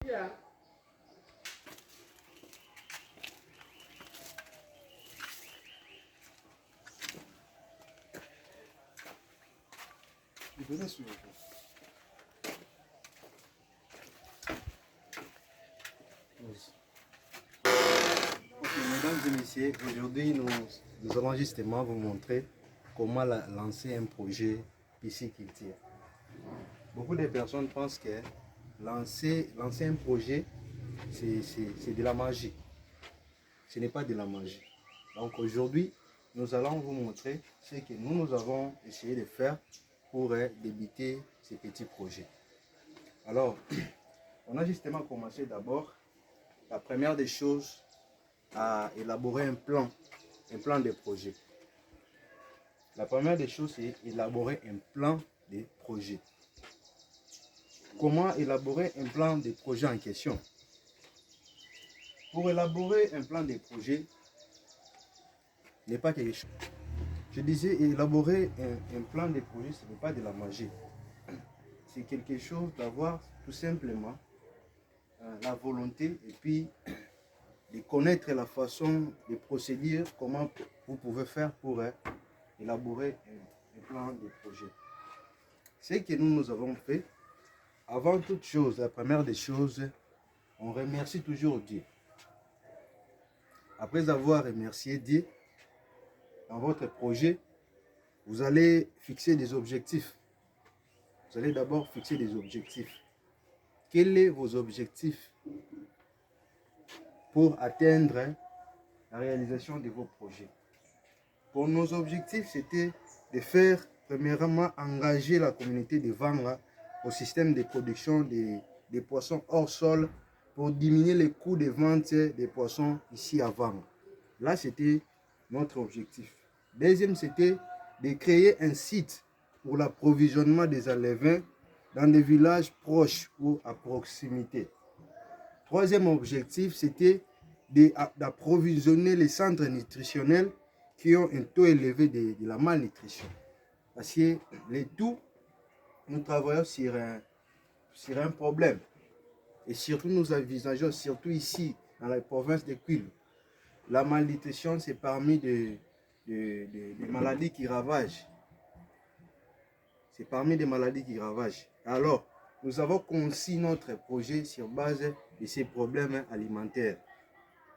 Mesdames et messieurs, aujourd'hui nous allons justement vous montrer comment lancer un projet pisciculture. Beaucoup de personnes pensent que lancer un projet, c'est de la magie. Ce n'est pas de la magie. Donc aujourd'hui, nous allons vous montrer ce que nous avons essayé de faire pour débuter ces petits projets. Alors, on a justement commencé d'abord, la première des choses, à élaborer un plan de projet. La première des choses, c'est élaborer un plan de projet. Comment élaborer un plan de projet en question? Pour élaborer un plan de projet, n'est pas quelque chose. Je disais, élaborer un plan de projet, ce n'est pas de la magie. C'est quelque chose d'avoir tout simplement la volonté et puis de connaître la façon de procéder, comment vous pouvez faire pour élaborer un plan de projet. Ce que nous avons fait, avant toute chose, la première des choses, on remercie toujours Dieu. Après avoir remercié Dieu, dans votre projet, vous allez fixer des objectifs. Vous allez d'abord fixer des objectifs. Quels sont vos objectifs pour atteindre la réalisation de vos projets? Pour nos objectifs, c'était de faire, premièrement, engager la communauté de Vanga au système de production des poissons hors sol pour diminuer les coûts de vente des poissons ici à Vanga. Là, c'était notre objectif. Deuxième, c'était de créer un site pour l'approvisionnement des alevins dans des villages proches ou à proximité. Troisième objectif, c'était d'approvisionner les centres nutritionnels qui ont un taux élevé de la malnutrition. Parce que les tout, nous travaillons sur un problème. Et surtout, nous envisageons, surtout ici, dans la province de Kwilu, la malnutrition, c'est parmi des maladies qui ravagent. C'est parmi des maladies qui ravagent. Alors, nous avons conçu notre projet sur base de ces problèmes alimentaires.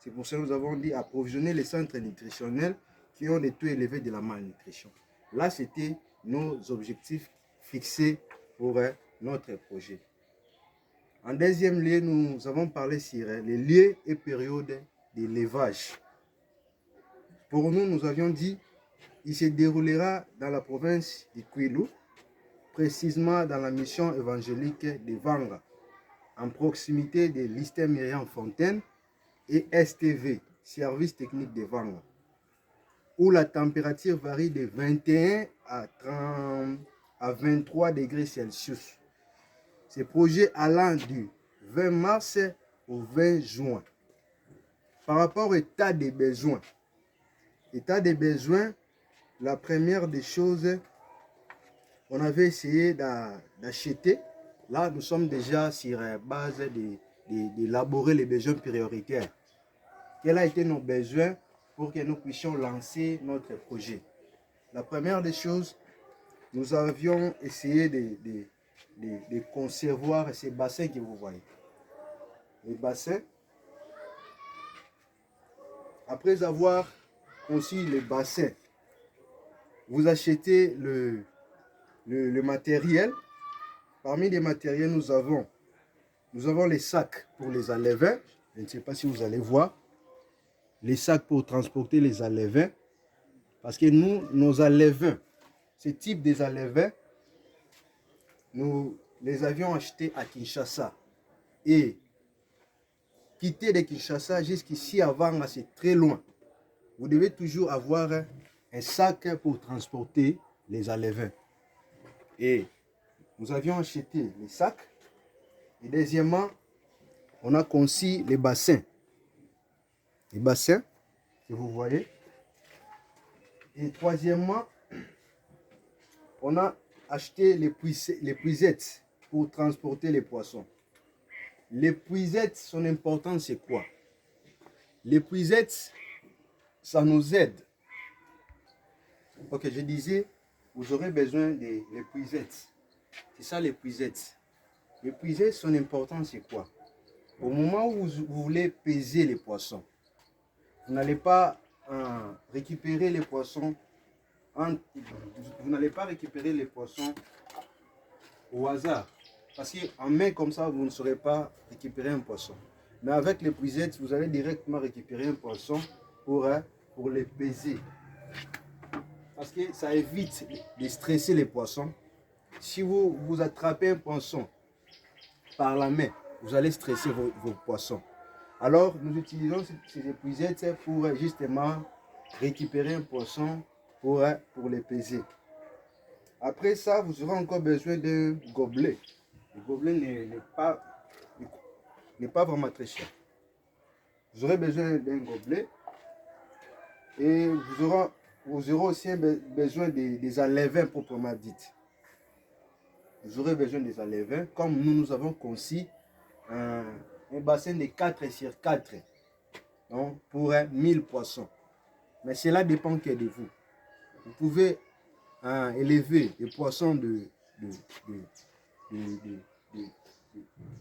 C'est pour ça que nous avons dit approvisionner les centres nutritionnels qui ont des taux élevés de la malnutrition. Là, c'était nos objectifs fixés pour notre projet. En deuxième lieu, nous avons parlé sur les lieux et périodes d'élevage. Pour nous, nous avions dit qu'il se déroulera dans la province de Kwilu, précisément dans la mission évangélique de Vanga, en proximité de l'Istère Myriam Fontaine et STV, Service Technique de Vanga, où la température varie de 21 à 23 degrés Celsius. Ce projet allant du 20 mars au 20 juin. Par rapport au état des besoins, la première des choses, on avait essayé d'acheter. Là, nous sommes déjà sur base d'élaborer les besoins prioritaires. Quels ont été nos besoins pour que nous puissions lancer notre projet? La première des choses, nous avions essayé de concevoir ces bassins que vous voyez. Les bassins, après avoir conçu les bassins, vous achetez le matériel. Parmi les matériels, nous avons les sacs pour les alevins. Je ne sais pas si vous allez voir. Les sacs pour transporter les alevins. Parce que nos alevins, ce type des alevins, nous les avions achetés à Kinshasa. Et quitter de Kinshasa jusqu'ici à Vanga, c'est très loin. Vous devez toujours avoir un sac pour transporter les alevins. Et nous avions acheté les sacs. Et deuxièmement, on a conçu les bassins. Les bassins que vous voyez. Et troisièmement, on a acheté les puisettes pour transporter les poissons. L'épuisette, son importance, c'est quoi? L'épuisette, ça nous aide. Ok, je disais, vous aurez besoin de l'épuisette. C'est ça l'épuisette. L'épuisette, son importance, c'est quoi? Au moment où vous voulez peser les poissons, vous n'allez pas récupérer les poissons. Vous n'allez pas récupérer les poissons au hasard. Parce qu'en main comme ça, vous ne saurez pas récupérer un poisson. Mais avec l'épuisette, vous allez directement récupérer un poisson pour les peser. Parce que ça évite de stresser les poissons. Si vous attrapez un poisson par la main, vous allez stresser vos poissons. Alors, nous utilisons ces épuisettes pour justement récupérer un poisson pour les peser. Après ça, vous aurez encore besoin d'un gobelet. Le gobelet n'est pas vraiment très cher. Vous aurez besoin d'un gobelet et vous aurez aussi besoin des alevins proprement dites. Vous aurez besoin des alevins comme nous avons conçu un bassin de 4 sur 4 donc pour 1000 poissons. Mais cela dépend que de vous. Vous pouvez élever des poissons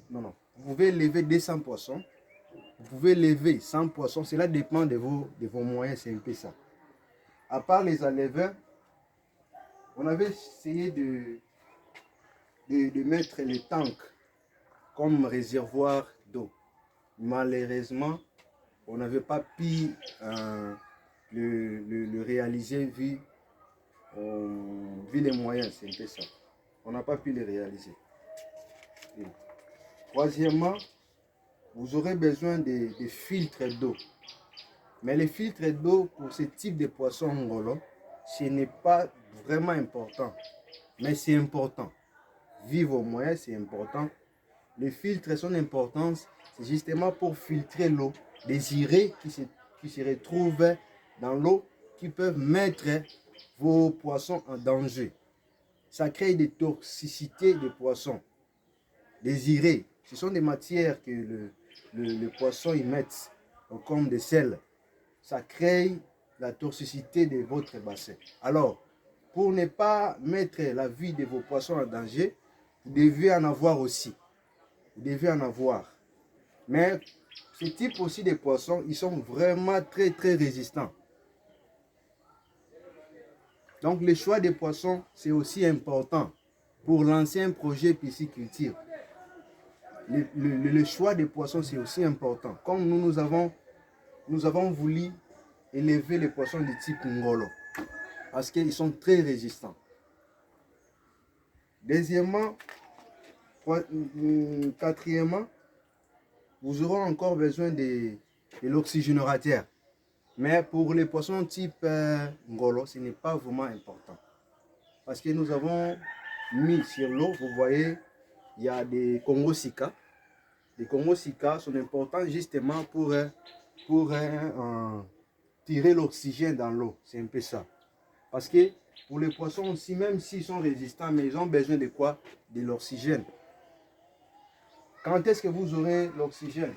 non. Vous pouvez élever 200 poissons. Vous pouvez élever 100 poissons. Cela dépend de vos moyens. C'est un peu ça. À part les alevins, on avait essayé de mettre les tanks comme réservoir d'eau. Malheureusement, on n'avait pas pu le réaliser vu les moyens, c'est un peu ça. On n'a pas pu le réaliser. Et troisièmement, vous aurez besoin de filtres d'eau. Mais les filtres d'eau pour ce type de poisson ngolo, ce n'est pas vraiment important. Mais c'est important. Vu vos moyens, c'est important. Les filtres, son importance, c'est justement pour filtrer l'eau, des irés qui se retrouvent dans l'eau, qui peuvent mettre vos poissons en danger. Ça crée des toxicités de poissons. Des irés, ce sont des matières que le poisson y met, comme des sels. Ça crée la toxicité de votre bassin. Alors, pour ne pas mettre la vie de vos poissons en danger, vous devez en avoir aussi. Vous devez en avoir. Mais ce type aussi de poissons, ils sont vraiment très résistants. Donc le choix des poissons, c'est aussi important pour lancer un projet pisciculture. Le choix des poissons, c'est aussi important. Comme nous avons voulu élever les poissons de type ngolo, parce qu'ils sont très résistants. Deuxièmement, quatrièmement, vous aurez encore besoin de l'oxygénateur. Mais pour les poissons type ngolo, ce n'est pas vraiment important. Parce que nous avons mis sur l'eau, vous voyez, il y a des Congo Sika. Les Congo Sika sont importants justement pour tirer l'oxygène dans l'eau. C'est un peu ça. Parce que pour les poissons aussi, même s'ils sont résistants, mais ils ont besoin de quoi? De l'oxygène. Quand est-ce que vous aurez l'oxygène?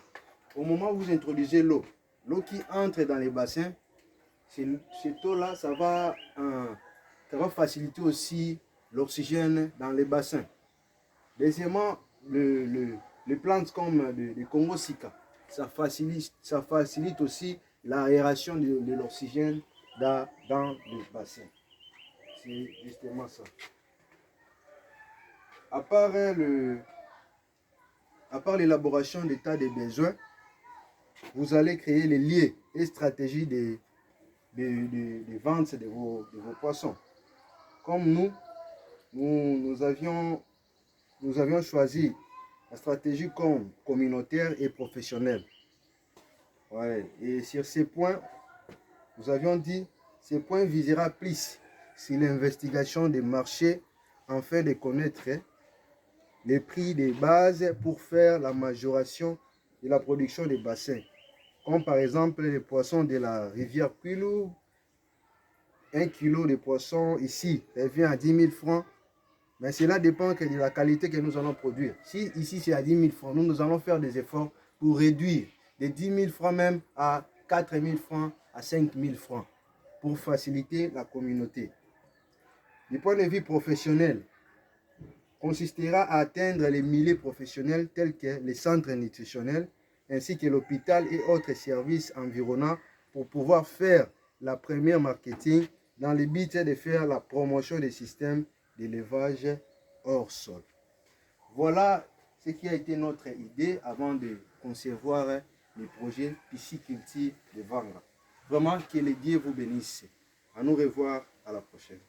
Au moment où vous introduisez l'eau. L'eau qui entre dans les bassins, cette eau-là, ça va faciliter aussi l'oxygène dans les bassins. Deuxièmement, les plantes comme le Congo Sika, ça facilite aussi l'aération de l'oxygène dans les bassins. C'est justement ça. À part l'élaboration d'état des besoins, vous allez créer les liens et stratégies de vente de vos poissons. Comme nous avions choisi la stratégie comme communautaire et professionnelle. Ouais. Et sur ces points, nous avions dit, ces points visera plus sur l'investigation des marchés afin de connaître les prix des bases pour faire la majoration de la production des bassins. Comme par exemple les poissons de la rivière Pilou. 1 kilo de poisson ici revient à 10 000 francs. Mais cela dépend que de la qualité que nous allons produire. Si ici c'est à 10 000 francs, nous allons faire des efforts pour réduire de 10 000 francs même à 4 000 francs, à 5 000 francs, pour faciliter la communauté. Du point de vue professionnel, consistera à atteindre les milliers professionnels tels que les centres nutritionnels, ainsi que l'hôpital et autres services environnants pour pouvoir faire la première marketing dans le but de faire la promotion des systèmes d'élevage hors sol. Voilà ce qui a été notre idée avant de concevoir le projet pisciculture de Vanga. Vraiment que les dieux vous bénissent. À nous revoir à la prochaine.